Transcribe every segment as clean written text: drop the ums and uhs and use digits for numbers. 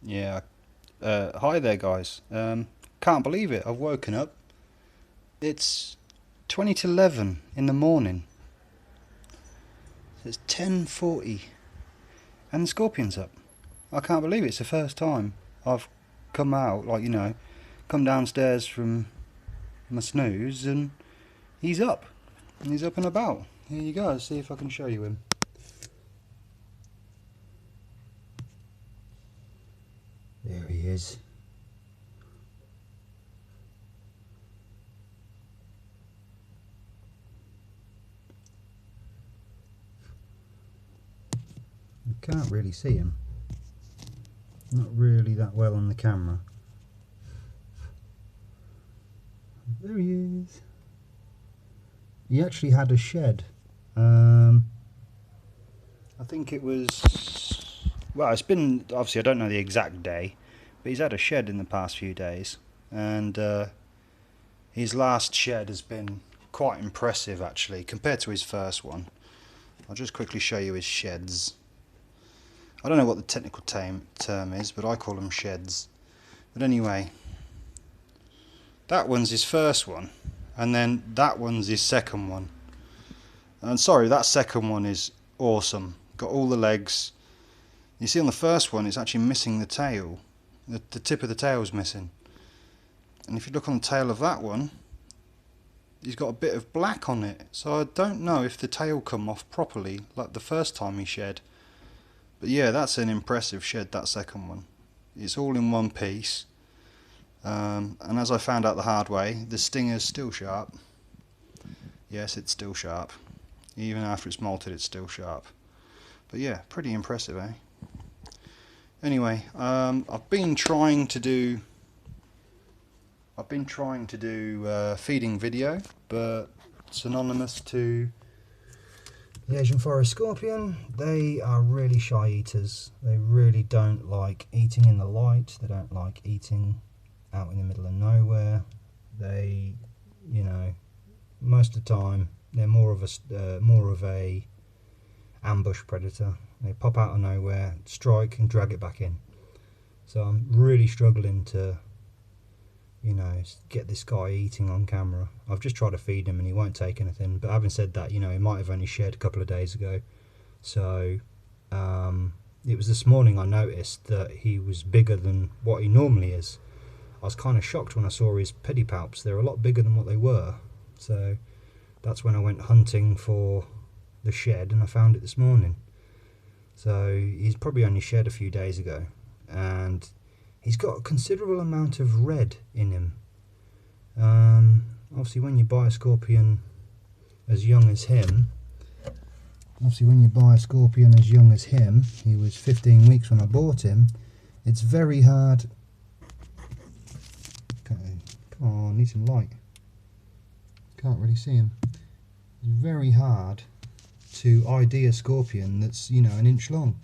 Yeah. Hi there, guys. Can't believe it. I've woken up. It's 20 to 11 in the morning. It's 10:40, and the scorpion's up. I can't believe it. It's the first time I've come out, come downstairs from my snooze, and he's up. And he's up and about. Here you go. See if I can show you him. There he is. You can't really see him. Not really that well on the camera. There he is. He actually had a shed. I think it was, well, it's been, obviously I don't know the exact day, but he's had a shed in the past few days, and his last shed has been quite impressive actually compared to his first one. I'll just quickly show you his sheds. I don't know what the technical term is, but I call them sheds. But anyway, that one's his first one, and then that one's his second one. And sorry, that second one is awesome. Got all the legs. You see on the first one it's actually missing the tail. The tip of the tail is missing. And if you look on the tail of that one, he's got a bit of black on it. So I don't know if the tail come off properly like the first time he shed. But yeah, that's an impressive shed, that second one. It's all in one piece. And as I found out the hard way, the stinger's still sharp. Yes, it's still sharp. Even after it's molted, it's still sharp. But yeah, pretty impressive, eh? Anyway, I've been trying to do feeding video, but synonymous to the Asian forest scorpion, they are really shy eaters. They really don't like eating in the light. They don't like eating out in the middle of nowhere. They, most of the time they're more of a ambush predator. They pop out of nowhere, strike and drag it back in. So I'm really struggling to get this guy eating on camera. I've just tried to feed him and he won't take anything, but having said that, he might have only shed a couple of days ago. So it was this morning I noticed that he was bigger than what he normally is. I was kind of shocked when I saw his pedipalps. They're a lot bigger than what they were. So that's when I went hunting for the shed and I found it this morning. So he's probably only shed a few days ago, and he's got a considerable amount of red in him. Obviously when you buy a scorpion as young as him, he was 15 weeks when I bought him, it's very hard. Okay, come on, need some light. Can't really see him. It's very hard to ID a scorpion that's, an inch long.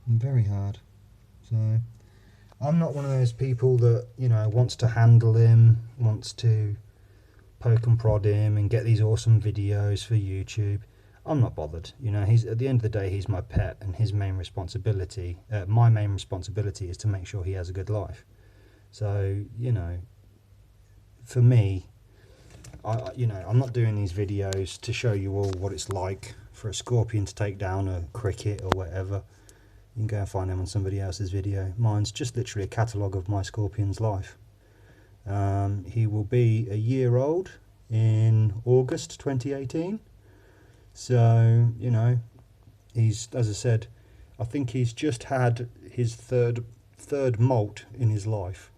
Very hard. So I'm not one of those people that, wants to handle him, wants to poke and prod him and get these awesome videos for YouTube. I'm not bothered. He's, at the end of the day, he's my pet, and his main responsibility, my main responsibility, is to make sure he has a good life. So, for me, I'm not doing these videos to show you all what it's like for a scorpion to take down a cricket or whatever. You can go and find them on somebody else's video. Mine's just literally a catalogue of my scorpion's life. He will be a year old in August 2018. So, he's, as I said, I think he's just had his third molt in his life.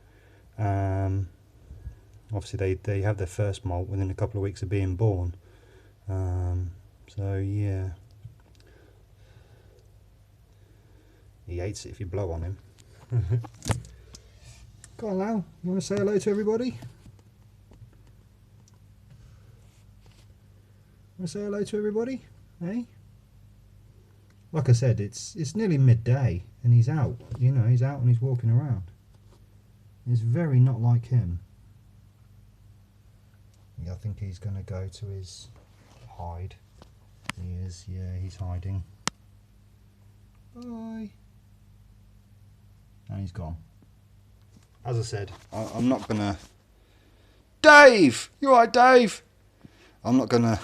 Obviously they have their first molt within a couple of weeks of being born. So yeah. He hates it if you blow on him. Go on now, you want to say hello to everybody? Want to say hello to everybody? Hey? Like I said, it's nearly midday and he's out. He's out and he's walking around. It's very not like him. Yeah, I think he's going to go to his hide. He is, yeah, he's hiding. Bye. and he's gone. As I said, I'm not gonna... Dave! You alright, Dave? I'm not gonna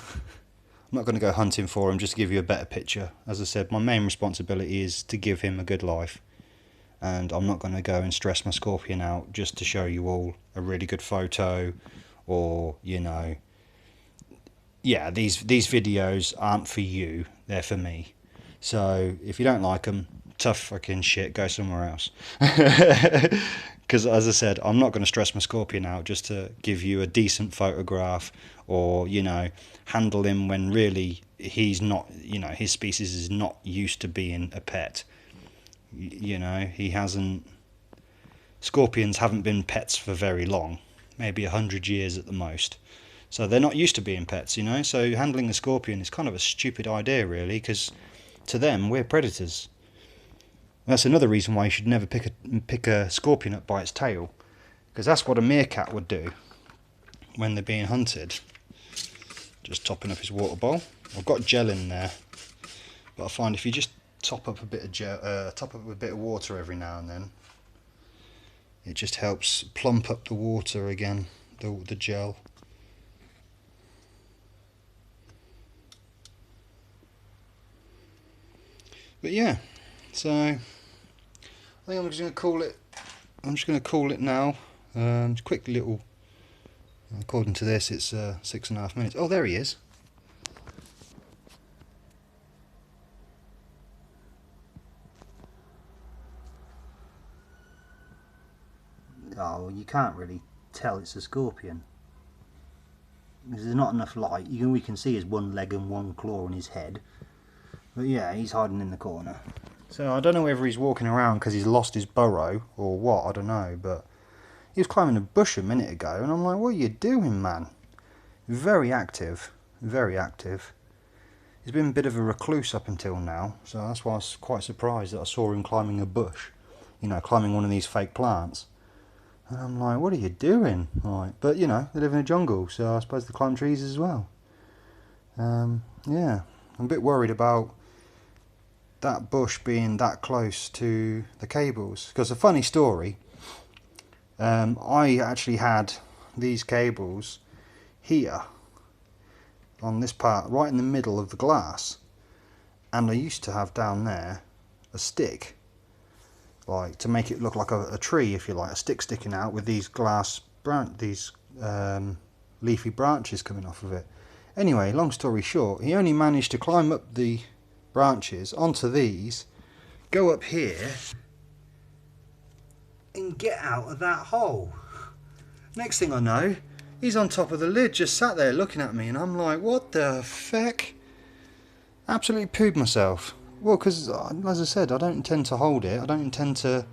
go hunting for him just to give you a better picture. As I said, my main responsibility is to give him a good life. And I'm not going to go and stress my scorpion out just to show you all a really good photo, or, you know, yeah, these videos aren't for you, they're for me. So if you don't like them, tough fucking shit, go somewhere else. Because as I said, I'm not going to stress my scorpion out just to give you a decent photograph, or, you know, handle him when really he's not, you know, his species is not used to being a pet. You know, he hasn't... Scorpions haven't been pets for very long, maybe 100 years at the most. So they're not used to being pets, you know. So handling a scorpion is kind of a stupid idea, really, because to them, we're predators. That's another reason why you should never pick a scorpion up by its tail, because that's what a meerkat would do when they're being hunted. Just topping up his water bowl. I've got gel in there, but I find if you just top up a bit of gel, top up a bit of water every now and then, it just helps plump up the water again, the gel. But yeah, so I think I'm just going to call it. I'm just going to call it now. Quick little. According to this, it's 6.5 minutes. Oh, there he is. Oh, you can't really tell it's a scorpion because there's not enough light. We can see his one leg and one claw on his head. But yeah, he's hiding in the corner. So I don't know whether he's walking around because he's lost his burrow or what, I don't know. But he was climbing a bush a minute ago and I'm like, what are you doing, man? Very active, very active. He's been a bit of a recluse up until now, so that's why I was quite surprised that I saw him climbing a bush. You know, climbing one of these fake plants. And I'm like, what are you doing? Right, but you know, they live in a jungle, so I suppose they climb trees as well. Yeah, I'm a bit worried about that bush being that close to the cables. Because a funny story, I actually had these cables here, on this part, right in the middle of the glass. And I used to have down there a stick, like to make it look like a tree, if you like, a stick sticking out with these leafy branches coming off of it. Anyway, long story short, he only managed to climb up the branches onto these, go up here and get out of that hole. Next thing I know, he's on top of the lid, just sat there looking at me, and I'm like, what the feck? Absolutely pooed myself. Well, because, as I said, I don't intend to hold it. I don't intend to,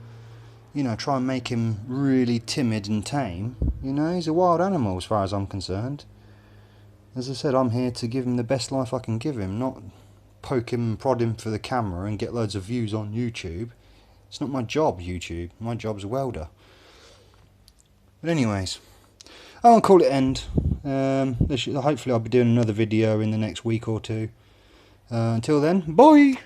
you know, try and make him really timid and tame. You know, he's a wild animal as far as I'm concerned. As I said, I'm here to give him the best life I can give him, not poke him and prod him for the camera and get loads of views on YouTube. It's not my job, YouTube. My job's a welder. But anyways, I'll call it end. Hopefully I'll be doing another video in the next week or two. Until then, bye!